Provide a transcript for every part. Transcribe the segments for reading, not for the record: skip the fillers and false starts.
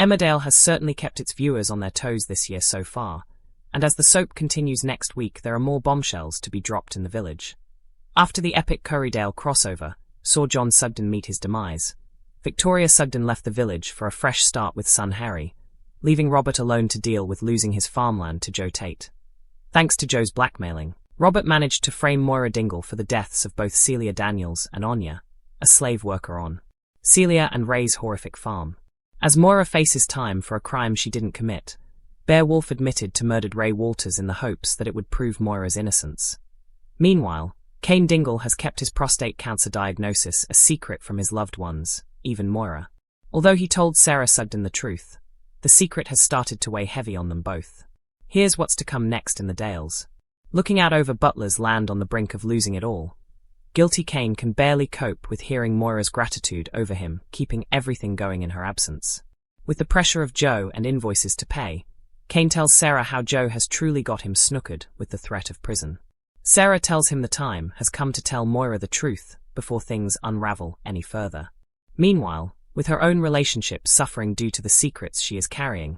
Emmerdale has certainly kept its viewers on their toes this year so far, and as the soap continues next week, there are more bombshells to be dropped in the village. After the epic Corriedale crossover saw John Sugden meet his demise, Victoria Sugden left the village for a fresh start with son Harry, leaving Robert alone to deal with losing his farmland to Joe Tate. Thanks to Joe's blackmailing, Robert managed to frame Moira Dingle for the deaths of both Celia Daniels and Anya, a slave worker on Celia and Ray's horrific farm. As Moira faces time for a crime she didn't commit, Beowulf admitted to murdered Ray Walters in the hopes that it would prove Moira's innocence. Meanwhile, Cain Dingle has kept his prostate cancer diagnosis a secret from his loved ones, even Moira. Although he told Sarah Sugden the truth, the secret has started to weigh heavy on them both. Here's what's to come next in the Dales. Looking out over Butler's land on the brink of losing it all, guilty Cain can barely cope with hearing Moira's gratitude over him keeping everything going in her absence. With the pressure of Joe and invoices to pay, Cain tells Sarah how Joe has truly got him snookered with the threat of prison. Sarah tells him the time has come to tell Moira the truth before things unravel any further. Meanwhile, with her own relationship suffering due to the secrets she is carrying,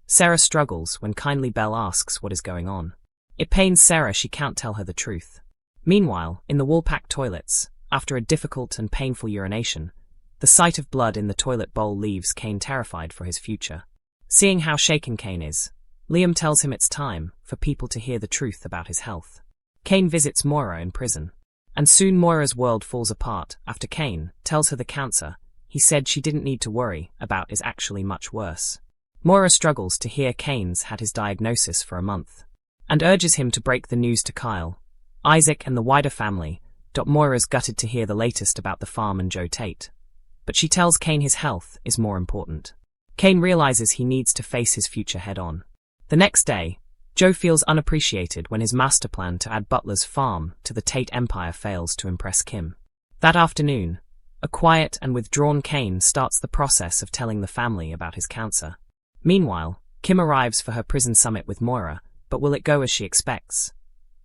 Sarah struggles when Kindly Belle asks what is going on. It pains Sarah she can't tell her the truth. Meanwhile, in the Woolpack toilets, after a difficult and painful urination, the sight of blood in the toilet bowl leaves Cain terrified for his future. Seeing how shaken Cain is, Liam tells him it's time for people to hear the truth about his health. Cain visits Moira in prison, and soon Moira's world falls apart after Cain tells her the cancer he said she didn't need to worry about is actually much worse. Moira struggles to hear Cain's had his diagnosis for a month, and urges him to break the news to Kyle, Isaac and the wider family. Moira's gutted to hear the latest about the farm and Joe Tate, but she tells Cain his health is more important. Cain realizes he needs to face his future head-on. The next day, Joe feels unappreciated when his master plan to add Butler's farm to the Tate empire fails to impress Kim. That afternoon, a quiet and withdrawn Cain starts the process of telling the family about his cancer. Meanwhile, Kim arrives for her prison summit with Moira, but will it go as she expects?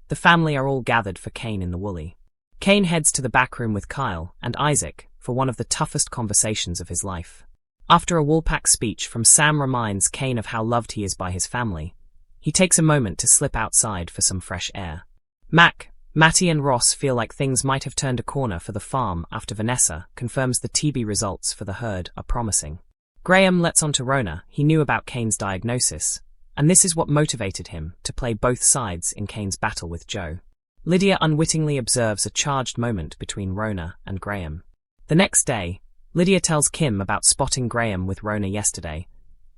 The family are all gathered for Cain in the Woolly. Cain heads to the back room with Kyle and Isaac for one of the toughest conversations of his life. After a Woolpack speech from Sam reminds Cain of how loved he is by his family, he takes a moment to slip outside for some fresh air. Matty and Ross feel like things might have turned a corner for the farm after Vanessa confirms the TB results for the herd are promising. Graham lets on to Rona he knew about Cain's diagnosis, and this is what motivated him to play both sides in Cain's battle with Joe. Lydia unwittingly observes a charged moment between Rona and Graham. The next day, Lydia tells Kim about spotting Graham with Rona yesterday.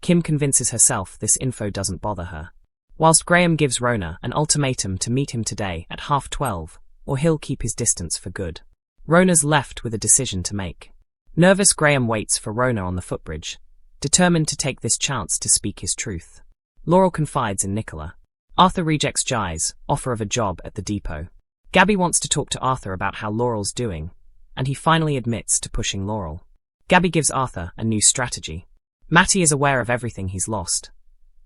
Kim convinces herself this info doesn't bother her, whilst Graham gives Rona an ultimatum to meet him today at 12:30, or he'll keep his distance for good. Rona's left with a decision to make. Nervous Graham waits for Rona on the footbridge, determined to take this chance to speak his truth. Laurel confides in Nicola. Arthur rejects Jai's offer of a job at the depot. Gabby wants to talk to Arthur about how Laurel's doing, and he finally admits to pushing Laurel. Gabby gives Arthur a new strategy. Matty is aware of everything he's lost.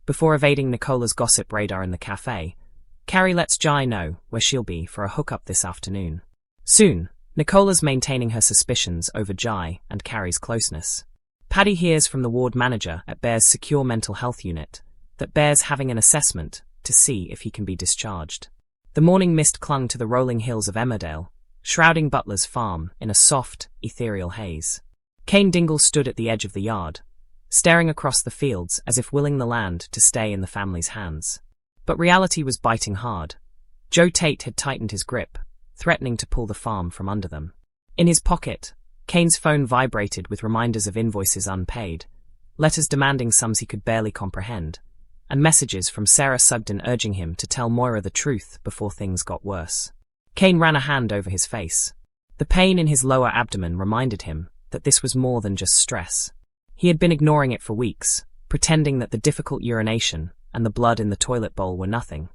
Before evading Nicola's gossip radar in the cafe, Carrie lets Jai know where she'll be for a hookup this afternoon. Soon, Nicola's maintaining her suspicions over Jai and Carrie's closeness. Paddy hears from the ward manager at Bear's secure mental health unit that Bear's having an assessment to see if he can be discharged. The morning mist clung to the rolling hills of Emmerdale, shrouding Butler's farm in a soft, ethereal haze. Cain Dingle stood at the edge of the yard, staring across the fields as if willing the land to stay in the family's hands. But reality was biting hard. Joe Tate had tightened his grip, threatening to pull the farm from under them. In his pocket, Cain's phone vibrated with reminders of invoices unpaid, letters demanding sums he could barely comprehend, and messages from Sarah Sugden urging him to tell Moira the truth before things got worse. Cain ran a hand over his face. The pain in his lower abdomen reminded him that this was more than just stress. He had been ignoring it for weeks, pretending that the difficult urination and the blood in the toilet bowl were nothing.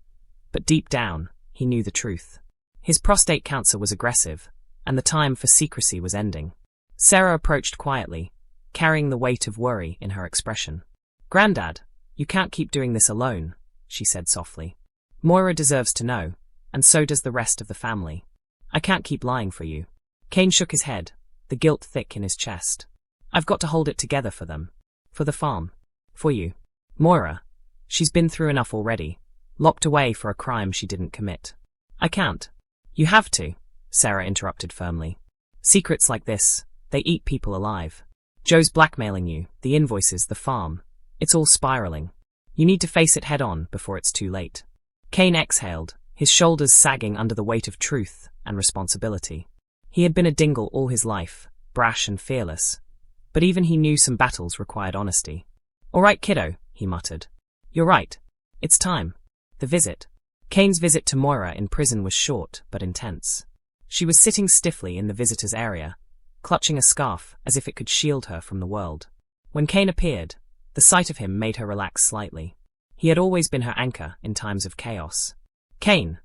But deep down, he knew the truth. His prostate cancer was aggressive, and the time for secrecy was ending. Sarah approached quietly, carrying the weight of worry in her expression. "Grandad, you can't keep doing this alone," she said softly. "Moira deserves to know, and so does the rest of the family. I can't keep lying for you." Cain shook his head, the guilt thick in his chest. "I've got to hold it together for them. For the farm." For you. Moira. She's been through enough already. Locked away for a crime she didn't commit. I can't. You have to, Sarah interrupted firmly. Secrets like this, they eat people alive. Joe's blackmailing you, the invoices, the farm. It's all spiraling. You need to face it head on before it's too late. Cain exhaled, his shoulders sagging under the weight of truth and responsibility. He had been a dingle all his life, brash and fearless. But even he knew some battles required honesty. All right, kiddo, he muttered. You're right. It's time. The visit. Cain's visit to Moira in prison was short but intense. She was sitting stiffly in the visitor's area, clutching a scarf as if it could shield her from the world. When Cain appeared, the sight of him made her relax slightly. He had always been her anchor in times of chaos. Cain,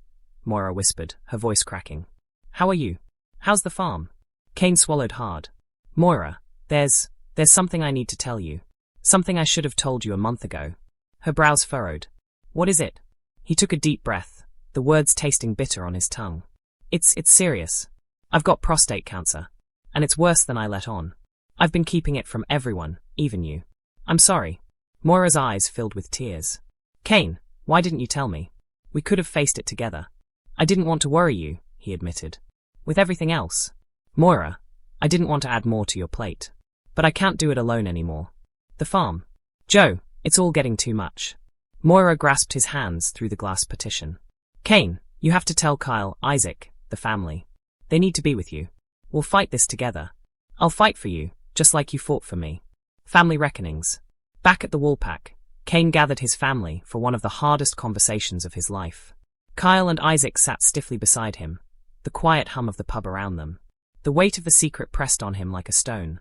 Moira whispered, her voice cracking. How are you? How's the farm? Cain swallowed hard. Moira, there's something I need to tell you. Something I should have told you a month ago. Her brows furrowed. What is it? He took a deep breath, the words tasting bitter on his tongue. It's serious. I've got prostate cancer. And it's worse than I let on. I've been keeping it from everyone, even you. I'm sorry. Moira's eyes filled with tears. Cain, why didn't you tell me? We could have faced it together. I didn't want to worry you, he admitted. With everything else. Moira, I didn't want to add more to your plate. But I can't do it alone anymore. The farm. Joe, it's all getting too much. Moira grasped his hands through the glass partition. Cain, you have to tell Kyle, Isaac, the family. They need to be with you. We'll fight this together. I'll fight for you, just like you fought for me. Family reckonings. Back at the Woolpack, Cain gathered his family for one of the hardest conversations of his life. Kyle and Isaac sat stiffly beside him, the quiet hum of the pub around them. The weight of the secret pressed on him like a stone,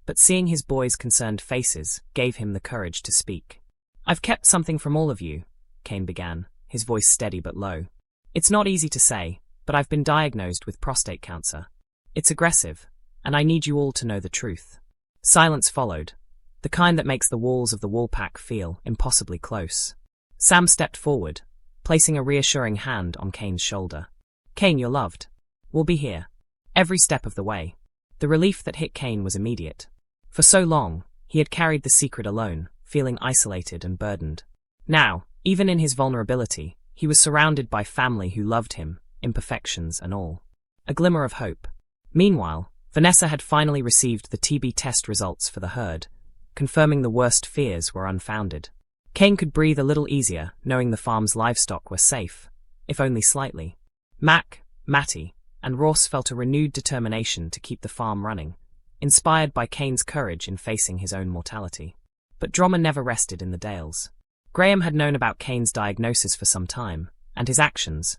but seeing his boys' concerned faces gave him the courage to speak. I've kept something from all of you, Cain began, his voice steady but low. It's not easy to say, but I've been diagnosed with prostate cancer. It's aggressive, and I need you all to know the truth. Silence followed, the kind that makes the walls of the Woolpack feel impossibly close. Sam stepped forward, placing a reassuring hand on Cain's shoulder. Cain, you're loved. We'll be here. Every step of the way. The relief that hit Cain was immediate. For so long, he had carried the secret alone, feeling isolated and burdened. Now, even in his vulnerability, he was surrounded by family who loved him, imperfections and all. A glimmer of hope. Meanwhile, Vanessa had finally received the TB test results for the herd, confirming the worst fears were unfounded. Cain could breathe a little easier, knowing the farm's livestock were safe, if only slightly. Mac, Matty, and Ross felt a renewed determination to keep the farm running, inspired by Cain's courage in facing his own mortality. But drama never rested in the Dales. Graham had known about Cain's diagnosis for some time, and his actions,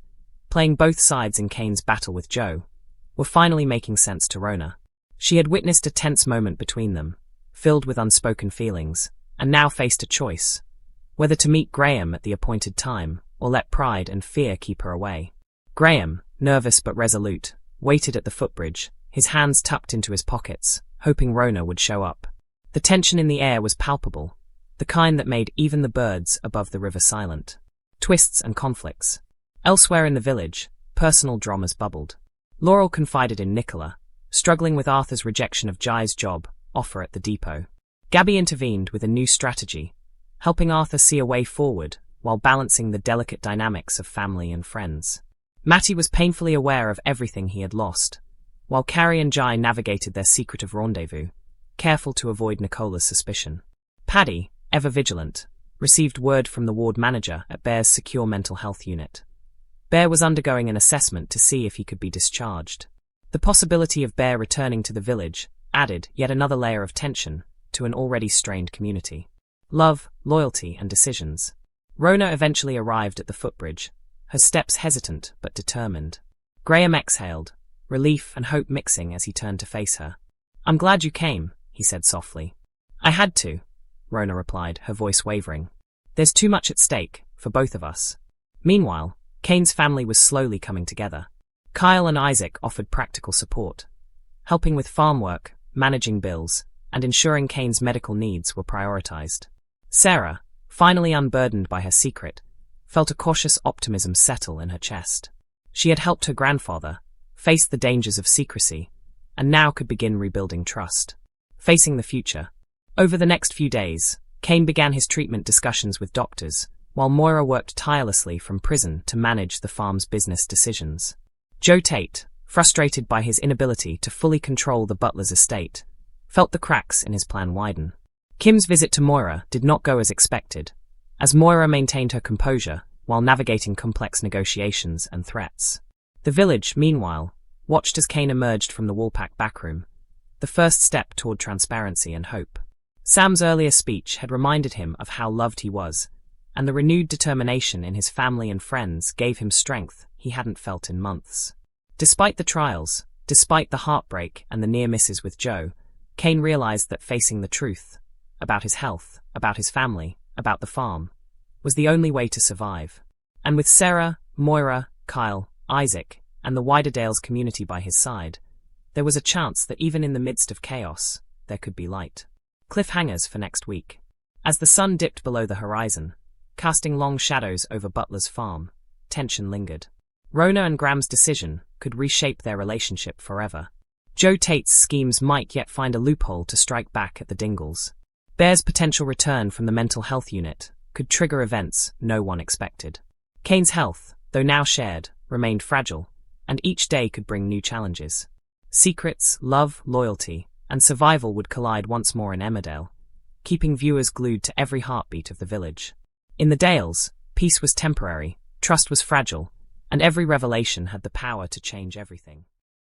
playing both sides in Cain's battle with Joe, were finally making sense to Rona. She had witnessed a tense moment between them, filled with unspoken feelings, and now faced a choice, whether to meet Graham at the appointed time or let pride and fear keep her away. Graham, nervous but resolute, waited at the footbridge, his hands tucked into his pockets, hoping Rona would show up. The tension in the air was palpable, the kind that made even the birds above the river silent. Twists and conflicts. Elsewhere in the village, personal dramas bubbled. Laurel confided in Nicola, struggling with Arthur's rejection of Jai's job offer at the depot. Gabby intervened with a new strategy, helping Arthur see a way forward while balancing the delicate dynamics of family and friends. Matty was painfully aware of everything he had lost, while Carrie and Jai navigated their secretive rendezvous, careful to avoid Nicola's suspicion. Paddy, ever vigilant, received word from the ward manager at Bear's secure mental health unit. Bear was undergoing an assessment to see if he could be discharged. The possibility of Bear returning to the village added yet another layer of tension to an already strained community. Love, loyalty, and decisions. Rona eventually arrived at the footbridge, her steps hesitant but determined. Graham exhaled, relief and hope mixing as he turned to face her. I'm glad you came, he said softly. I had to, Rona replied, her voice wavering. There's too much at stake, for both of us. Meanwhile, Cain's family was slowly coming together. Kyle and Isaac offered practical support, helping with farm work, managing bills, and ensuring Cain's medical needs were prioritized. Sarah, finally unburdened by her secret, felt a cautious optimism settle in her chest. She had helped her grandfather, faced the dangers of secrecy, and now could begin rebuilding trust. Facing the future. Over the next few days, Cain began his treatment discussions with doctors, while Moira worked tirelessly from prison to manage the farm's business decisions. Joe Tate, frustrated by his inability to fully control the butler's estate, felt the cracks in his plan widen. Kim's visit to Moira did not go as expected, as Moira maintained her composure while navigating complex negotiations and threats. The village, meanwhile, watched as Cain emerged from the Woolpack backroom, the first step toward transparency and hope. Sam's earlier speech had reminded him of how loved he was, and the renewed determination in his family and friends gave him strength he hadn't felt in months. Despite the trials, despite the heartbreak and the near misses with Joe, Cain realized that facing the truth, about his health, about his family, about the farm, was the only way to survive. And with Sarah, Moira, Kyle, Isaac, and the wider Dales community by his side, there was a chance that even in the midst of chaos, there could be light. Cliffhangers for next week. As the sun dipped below the horizon, casting long shadows over Butler's farm, tension lingered. Rona and Graham's decision could reshape their relationship forever. Joe Tate's schemes might yet find a loophole to strike back at the Dingles. Bear's potential return from the mental health unit could trigger events no one expected. Cain's health, though now shared, remained fragile, and each day could bring new challenges. Secrets, love, loyalty, and survival would collide once more in Emmerdale, keeping viewers glued to every heartbeat of the village. In the Dales, peace was temporary, trust was fragile, and every revelation had the power to change everything.